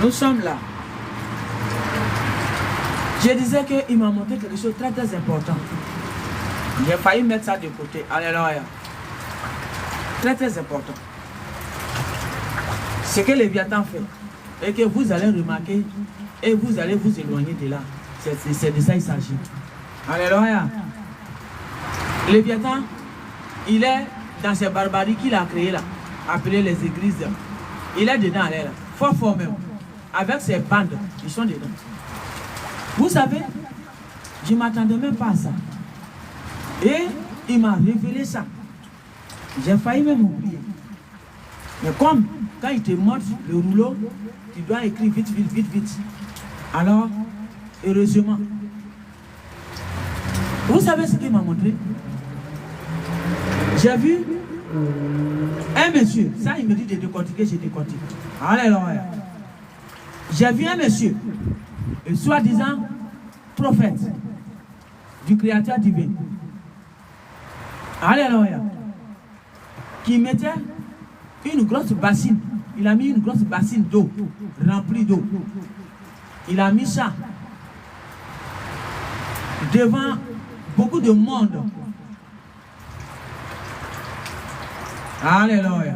Nous sommes là. Je disais qu'il m'a montré quelque chose de très très important. J'ai failli mettre ça de côté. Alléluia. Très très important. Ce que Léviathan fait et que vous allez remarquer et vous allez vous éloigner de là. C'est de ça qu'il s'agit. Alléluia. Léviathan, il est dans ces barbaries qu'il a créées là, appelées les églises. Il est dedans, là, fort fort même. Avec ses bandes, ils sont dedans. Vous savez, je ne m'attendais même pas à ça. Et il m'a révélé ça. J'ai failli même oublier. Mais comme quand il te montre le rouleau, tu dois écrire vite, vite, vite, vite. Alors, heureusement. Vous savez ce qu'il m'a montré? J'ai vu un monsieur, ça il me dit de décortiquer, j'ai décortiqué. Alléluia. J'ai vu un monsieur, soi-disant prophète du Créateur divin. Alléluia. Qui mettait une grosse bassine. Il a mis une grosse bassine d'eau, remplie d'eau. Il a mis ça devant beaucoup de monde. Alléluia.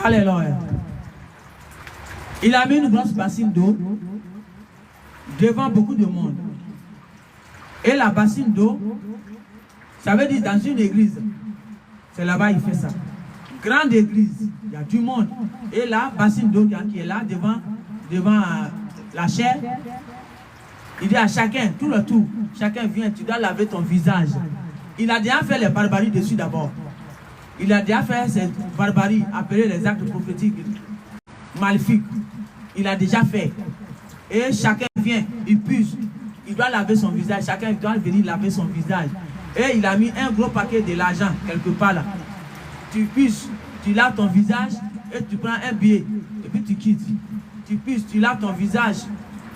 Alléluia. Il a mis une grosse bassine d'eau devant beaucoup de monde. Et la bassine d'eau, ça veut dire dans une église. C'est là-bas il fait ça. Grande église, il y a du monde. Et la bassine d'eau qui est là devant la chair. Il dit à chacun, tout le tour, chacun vient, tu dois laver ton visage. Il a déjà fait les barbaries dessus d'abord. Il a déjà fait ces barbaries, appelées les actes prophétiques maléfiques. Il a déjà fait. Et chacun vient, il puise, il doit laver son visage. Chacun doit venir laver son visage. Et il a mis un gros paquet de l'argent quelque part là. Tu puises, tu laves ton visage et tu prends un billet et puis tu quittes. Tu puises, tu laves ton visage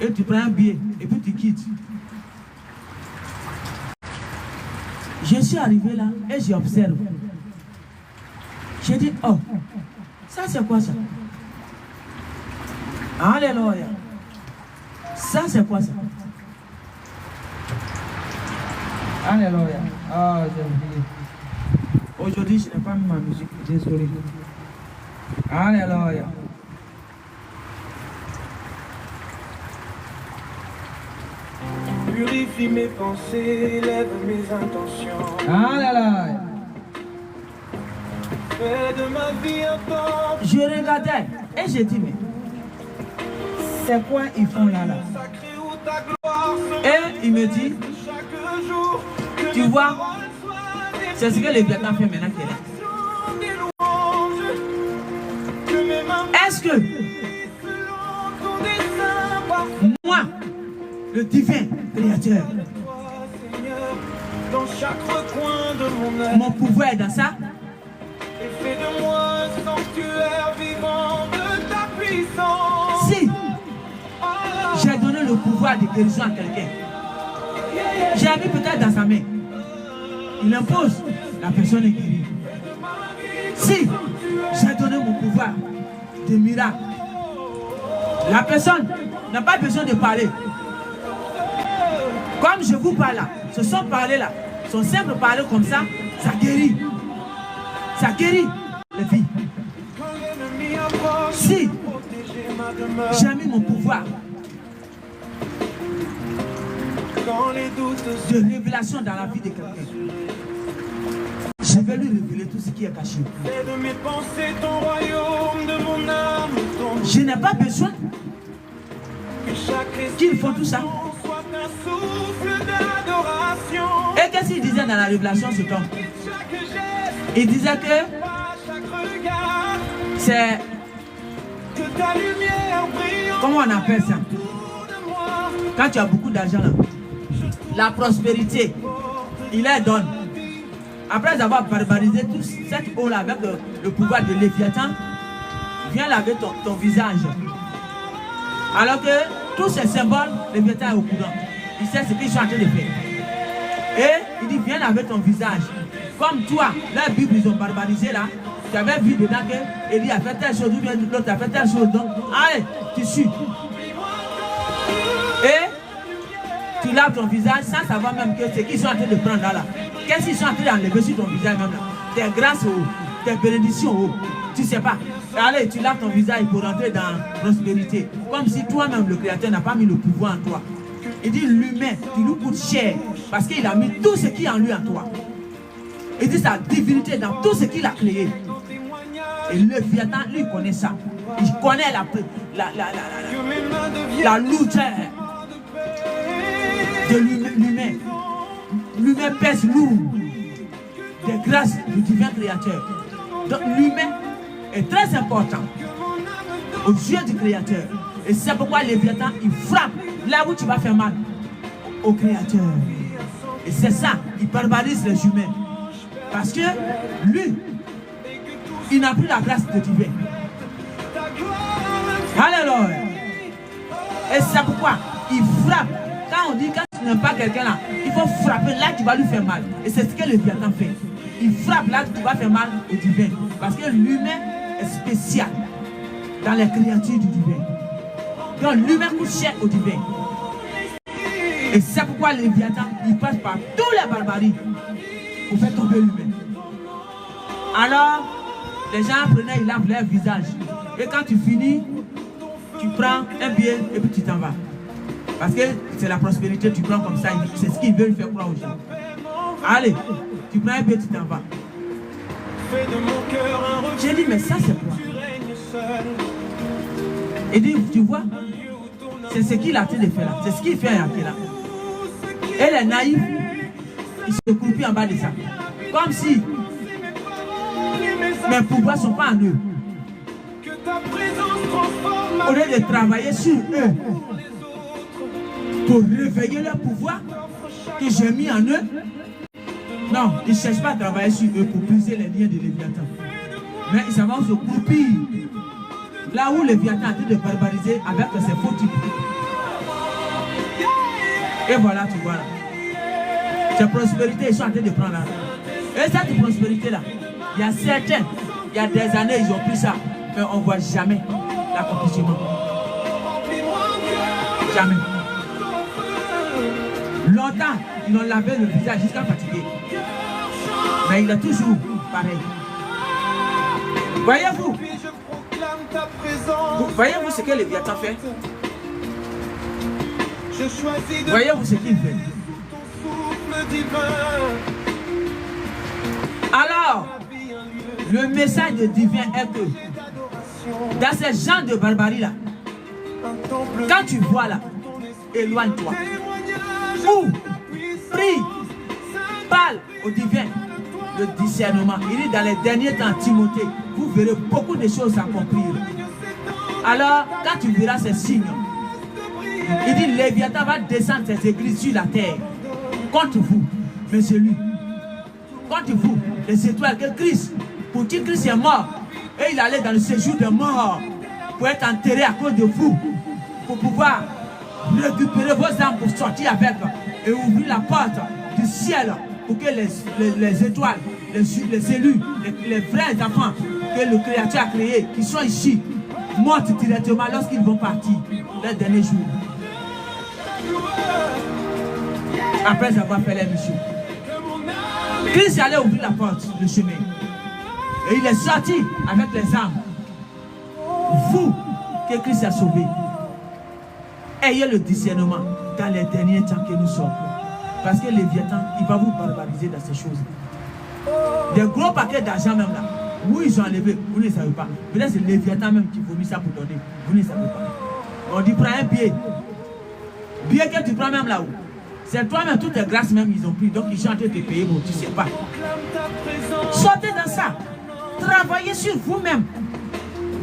et tu prends un billet et puis tu quittes. Je suis arrivé là et j'observe. J'ai dit, oh, ça c'est quoi ça? Alléluia. Ça c'est quoi ça? Alléluia. Oh, j'ai oublié. Aujourd'hui, je n'ai pas mis ma musique. Désolé. Alléluia. Purifie mes pensées, lève mes intentions. Alléluia. Fais de ma vie un temps. Je regardais et j'ai dit, mais c'est quoi ils font là? Et il me dit, tu vois, c'est ce que les Vietnamiens fait maintenant qu'il est là. Est-ce que moi, le divin créateur, mon pouvoir est dans ça? Et fais de moi un sanctuaire vivant de ta puissance. Si j'ai donné le pouvoir de guérison à quelqu'un, j'ai mis peut-être dans sa main, il impose, la personne est guérie. Si j'ai donné mon pouvoir de miracle, la personne n'a pas besoin de parler. Comme je vous parle là, ce sont parlés là, sont simples parler comme ça, ça guérit. Ça guérit les filles. Si j'ai mis mon pouvoir de révélation dans la vie de quelqu'un, je vais lui révéler tout ce qui est caché. Je n'ai pas besoin qu'ils font tout ça. Et qu'est-ce qu'il disait dans la révélation, cet homme? Il disait que c'est... Comment on appelle ça? Quand tu as beaucoup d'argent là, la prospérité, il la donne. Après avoir barbarisé toute cette eau là avec le pouvoir de Léviathan, viens laver ton visage. Alors que tous ces symboles, Léviathan est au courant. Il sait ce qu'ils sont en train de faire. Et il dit, viens avec ton visage. Comme toi, la Bible, ils ont barbarisé là. Tu avais vu dedans que Élie a fait telle chose, ou bien l'autre a fait telle chose. Donc, allez, tu suis. Et tu laves ton visage sans savoir même que ce qu'ils sont en train de prendre là. Qu'est-ce qu'ils sont en train d'enlever sur ton visage même là? Tes grâces haut, tes bénédictions haut. Tu ne sais pas. Allez, tu laves ton visage pour rentrer dans la prospérité. Comme si toi-même, le Créateur, n'a pas mis le pouvoir en toi. Il dit l'humain, tu lui coûtes cher parce qu'il a mis tout ce qui est en lui en toi. Il dit sa divinité dans tout ce qu'il a créé. Et le Léviathan, lui, connaît ça. Il connaît la lourdeur de l'humain. L'humain pèse lourd des grâces du divin Créateur. Donc l'humain est très important aux yeux du Créateur. Et c'est pourquoi le Léviathan, il frappe là où tu vas faire mal au Créateur. Et c'est ça, il barbarise les humains. Parce que lui, il n'a plus la grâce de Dieu. Alléluia. Et c'est pourquoi il frappe. Quand on dit quand tu n'aimes pas quelqu'un là, il faut frapper là tu vas lui faire mal. Et c'est ce que le Léviathan fait. Il frappe là tu vas faire mal au divin. Parce que l'humain est spécial dans les créatures du divin. Donc l'humain coûte cher au divin. Et c'est pourquoi le Léviathan, il passe par tous les barbaries pour faire tomber l'humain. Alors, les gens prenaient, ils lavent leur visage. Et quand tu finis, tu prends un billet et puis tu t'en vas. Parce que c'est la prospérité, tu prends comme ça, c'est ce qu'ils veulent faire croire aux gens. Allez, tu prends un billet, tu t'en vas. J'ai dit, mais ça c'est quoi? Il dit, tu vois, c'est ce qu'il a fait de faire là. C'est ce qu'il fait à là. Et les naïfs, ils se croupillent en bas de ça. Comme si mes pouvoirs ne sont pas en eux. Au lieu de travailler sur eux pour réveiller leur pouvoir que j'ai mis en eux, non, ils ne cherchent pas à travailler sur eux pour briser les liens de Léviathan. Mais ils s'en vont se croupir là où Léviathan a été de barbariser avec ses faux types. Et voilà, tu vois là. Ces prospérités, ils sont en train de prendre là. Et cette prospérité-là, il y a certains, il y a des années, ils ont pris ça, mais on ne voit jamais l'accomplissement. Jamais. Longtemps, ils ont lavé le visage jusqu'à fatiguer. Mais il est toujours pareil. Voyez-vous? Voyez-vous ce que Léviathan fait? Voyez-vous ce qu'il fait? Alors, le message de divin est que dans ces gens de barbarie là, quand tu vois là, éloigne-toi. Ou prie, parle au divin, le discernement. Il dit dans les derniers temps, Timothée, vous verrez beaucoup de choses s'accomplir. Alors, quand tu verras ces signes, il dit Léviathan va descendre ses églises sur la terre contre vous, mais c'est lui. Contre vous, les étoiles que Christ, pour qui Christ est mort, et il allait dans le séjour des morts pour être enterré à cause de vous, pour pouvoir récupérer vos âmes pour sortir avec et ouvrir la porte du ciel pour que les étoiles, les élus, les vrais enfants que le Créateur a créés, qui sont ici, montent directement lorsqu'ils vont partir les derniers jours. Après avoir fait les missions. Christ allait ouvrir la porte, le chemin. Et il est sorti avec les âmes. Vous, que Christ a sauvé, ayez le discernement dans les derniers temps que nous sommes. Parce que Léviathan, il va vous barbariser dans ces choses. Des gros paquets d'argent même là, où ils ont enlevé, vous ne savez pas. Peut-être c'est Léviathan même qui vomit ça pour donner. Vous ne savez pas. On dit prends un billet. Billet que tu prends même là-haut. C'est toi-même, toutes tes grâces même ils ont pris. Donc ils sont en train de te payer, bon, tu ne sais pas. Sortez dans ça. Travaillez sur vous-même.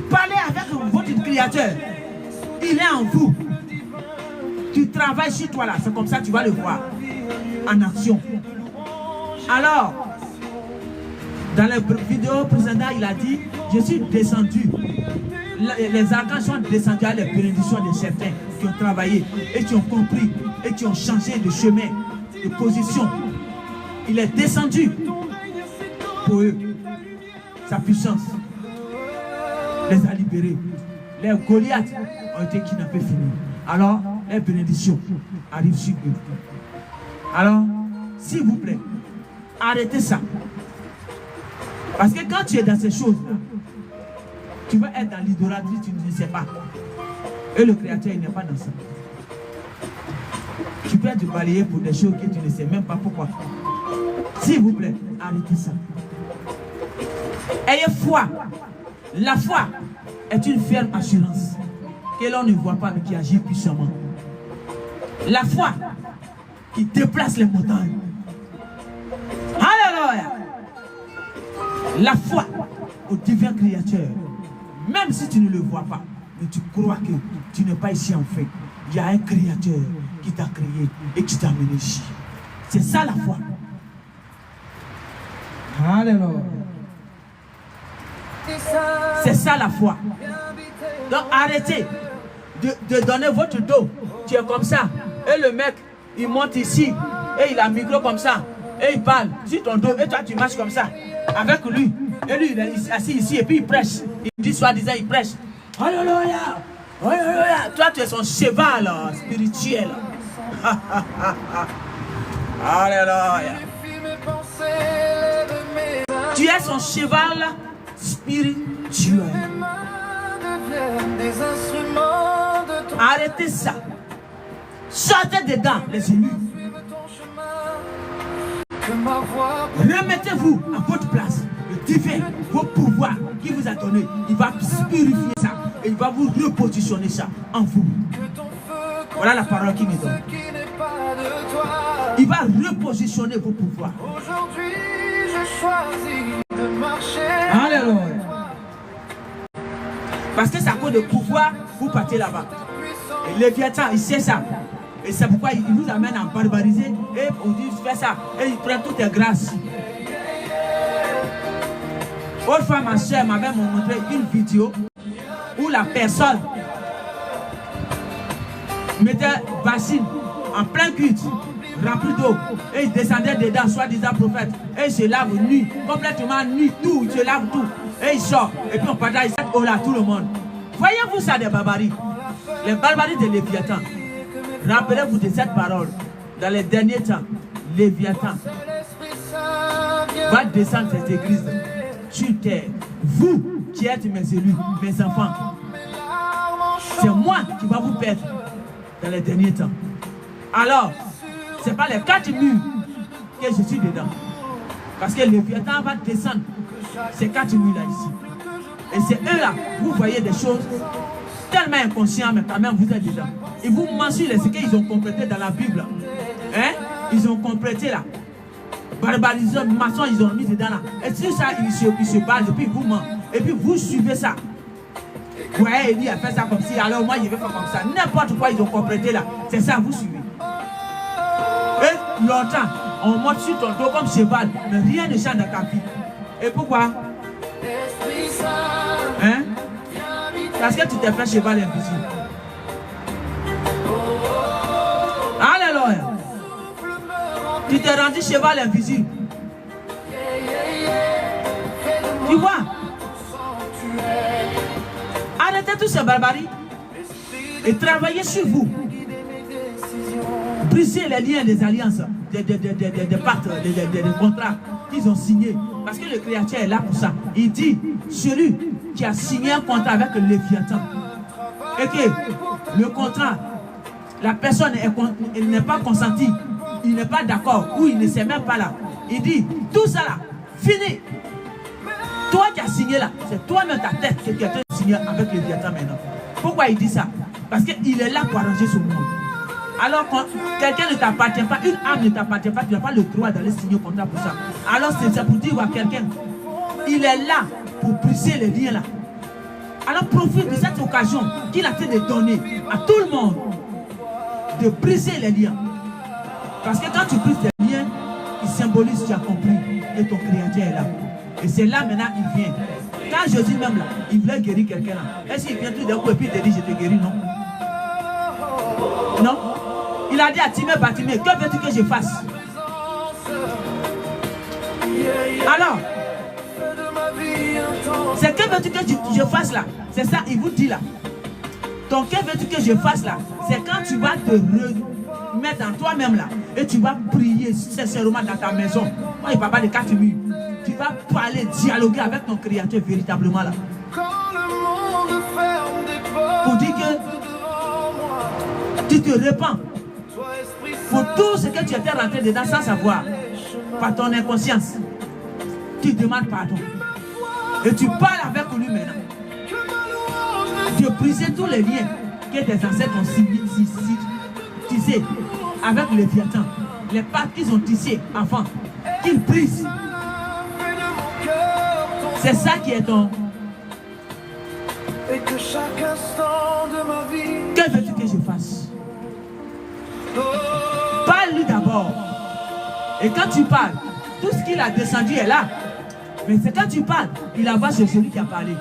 Parlez avec votre Créateur. Il est en vous. Tu travailles sur toi là. C'est comme ça que tu vas le voir en action. Alors, dans les vidéos précédentes, il a dit, je suis descendu. Les archanges sont descendus à la bénédiction de certains qui ont travaillé et qui ont compris et qui ont changé de chemin, de position il est descendu pour eux. Sa puissance les a libérés. Les Goliaths ont été kidnappés, finis. Alors, les bénédictions arrivent sur eux. Alors, s'il vous plaît, arrêtez ça. Parce que quand tu es dans ces choses-là, tu vas être dans l'idolâtrie, tu ne sais pas. Et le Créateur, il n'est pas dans ça. Tu peux être balayé pour des choses que tu ne sais même pas pourquoi. S'il vous plaît, arrêtez ça. Ayez foi. La foi est une ferme assurance que l'on ne voit pas mais qui agit puissamment. La foi qui déplace les montagnes. Alléluia. La foi au divin Créateur. Même si tu ne le vois pas, mais tu crois que tu n'es pas ici en fait. Il y a un Créateur qui t'a créé et qui t'a amené ici. C'est ça la foi. Alléluia. C'est ça la foi. Donc arrêtez de donner votre dos. Tu es comme ça. Et le mec, il monte ici. Et il a un micro comme ça. Et il parle sur ton dos. Et toi, tu marches comme ça. Avec lui. Et lui, il est assis ici. Et puis il prêche. Il dit soi-disant, il prêche. Alléluia. Alléluia. Toi, tu es son cheval spirituel. Alléluia. Tu es son cheval spirituel. Arrêtez ça. Sortez dedans, les élus. Remettez-vous à votre place. Le divin, vos pouvoirs qu'il vous a donné, il va purifier ça. Et il va vous repositionner ça en vous. Voilà la parole qu'il me donne. Il va repositionner vos pouvoirs. Aujourd'hui, je choisis de marcher. Alléluia. Parce que c'est à cause de pouvoir, vous partez là-bas. Et Léviathan, il sait ça. Et c'est pourquoi il nous amène à barbariser. Et on dit, fais ça. Et il prend toutes les grâces. Autrefois, ma soeur m'avait montré une vidéo où la personne mettait bassine en plein culte, rempli d'eau. Et il descendait dedans, soi-disant prophète. Et il se lave nu, complètement nu, tout, il se lave tout. Et il sort. Et puis on partage cette eau-là, tout le monde. Voyez-vous ça des barbaries? Les barbaries de Léviathan. Rappelez-vous de cette parole. Dans les derniers temps, Léviathan va descendre cette église sur terre. Vous qui êtes mes élus, mes enfants, c'est moi qui va vous perdre dans les derniers temps. Alors, ce n'est pas les 4 murs que je suis dedans. Parce que Léviathan va descendre ces 4 murs-là ici. Et c'est eux là, vous voyez des choses tellement inconscientes, mais quand même vous êtes dedans. Ils vous mentionnent ce qu'ils ont complété dans la Bible. Hein? Ils ont complété là. Barbarisation, maçon, ils ont mis dedans là. Et sur ça, ils se basent et puis ils vous mentent. Et puis vous suivez ça. Vous voyez, Élie a fait ça comme si, alors moi je vais faire comme ça. N'importe quoi ils ont complété là. C'est ça, vous suivez. Et longtemps, on monte sur ton dos comme cheval, mais rien ne change dans ta vie. Et pourquoi? Hein? Parce que tu t'es fait cheval invisible. Alléluia. Tu t'es rendu cheval invisible. Tu vois? Arrêtez toutes ces barbaries et travaillez sur vous. Brisez les liens des alliances, des pactes, des contrats qu'ils ont signés. Parce que le Créateur est là pour ça. Il dit, celui qui a signé un contrat avec le Léviathan et que le contrat, la personne n'est pas consentie, il n'est pas d'accord ou il ne sait même pas là. Il dit, tout ça là, fini. Toi qui as signé là, c'est toi-même ta tête que tu as signé avec le Léviathan maintenant. Pourquoi il dit ça? Parce qu'il est là pour arranger ce monde. Alors quand quelqu'un ne t'appartient pas, une âme ne t'appartient pas, tu n'as pas le droit d'aller signer un contrat pour ça. Alors c'est pour dire à quelqu'un, il est là pour briser les liens là. Alors profite de cette occasion qu'il a fait de donner à tout le monde de briser les liens. Parce que quand tu brises les liens, il symbolise, tu as compris, que ton Créateur est là. Et c'est là maintenant il vient. Quand Jésus même là, il voulait guérir quelqu'un là. Est-ce qu'il vient tout d'un coup et puis il te dit je te guéris, non? Non? Il a dit à Timée, Bartimée, que veux-tu que je fasse? Alors, c'est que veux-tu que je fasse là? C'est ça, il vous dit là. Donc, que veux-tu que je fasse là? C'est quand tu vas te remettre en toi-même là et tu vas prier sincèrement dans ta maison. Moi, il ne parle pas de 4 murs. Tu vas parler, dialoguer avec ton Créateur véritablement là. Pour dire que tu te répands pour tout ce que tu étais rentré dedans sans savoir, par ton inconscience. Tu demandes pardon. Et tu parles avec lui maintenant. Tu brises tous les liens que tes ancêtres ont tissés avec les Léviathan. Les pattes qu'ils ont tissées avant, qu'ils brisent. C'est ça qui est ton. Et que chaque instant de ma vie. Que veux-tu que je fasse? Parle-lui d'abord. Et quand tu parles, tout ce qu'il a descendu est là. Mais c'est quand tu parles, il envoie sur celui qui a parlé.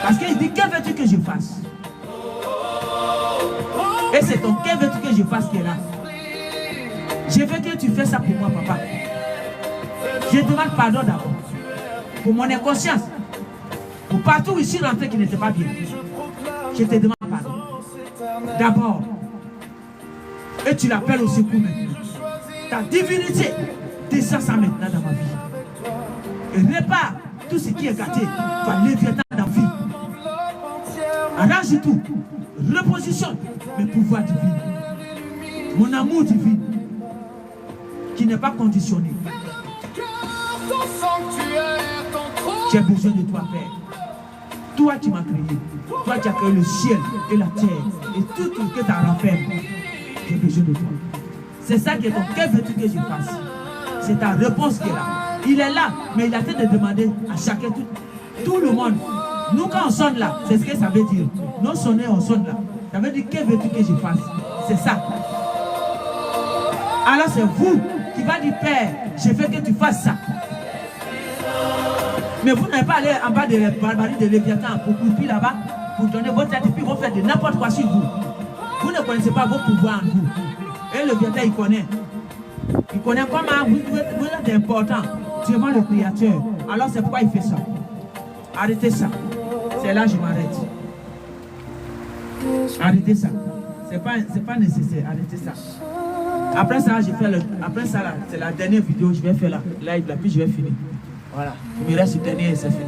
Parce qu'il dit, que veux-tu que je fasse? Et c'est ton que veux-tu que je fasse qui est là. Je veux que tu fasses ça pour moi, papa. Je demande pardon d'abord. Pour mon inconscience. Pour partout où je suis rentré qui n'était pas bien. Je te demande pardon. D'abord. Et tu l'appelles au secours maintenant. Ta divinité descend ça maintenant dans ma vie. Et répare tout ce qui est gâté. Toi, Léviathan dans la vie. Arrange tout. Repositionne mes pouvoirs divins. Mon amour divin. Qui n'est pas conditionné. J'ai besoin de toi, Père. Toi, tu m'as créé. Toi, tu as créé le ciel et la terre. Et tout ce que tu as renfermé. J'ai besoin de toi. C'est ça qui est ton. Que veux-tu que je fasse? C'est ta réponse qui est là. Il est là, mais il a fait de demander à chacun, tout le monde. Nous, quand on sonne là, c'est ce que ça veut dire. Nous sonnons, on sonne là. Ça veut dire, que veux-tu que je fasse? C'est ça. Alors c'est vous qui va dire, Père, je veux que tu fasses ça. Mais vous n'avez pas allé en bas de la barbarie de Léviathan pour couper là-bas, pour donner votre tête et puis vous faire de n'importe quoi sur vous. Vous ne connaissez pas vos pouvoirs en vous. Et le Léviathan, il connaît. Il connaît comment vous êtes important devant le Créateur. Alors c'est pourquoi il fait ça. Arrêtez ça. C'est là que je m'arrête. Arrêtez ça. C'est pas nécessaire. Arrêtez ça. Après ça, après ça, c'est la dernière vidéo. Je vais faire la live là, puis je vais finir. Voilà. Il me reste une dernière et c'est fini.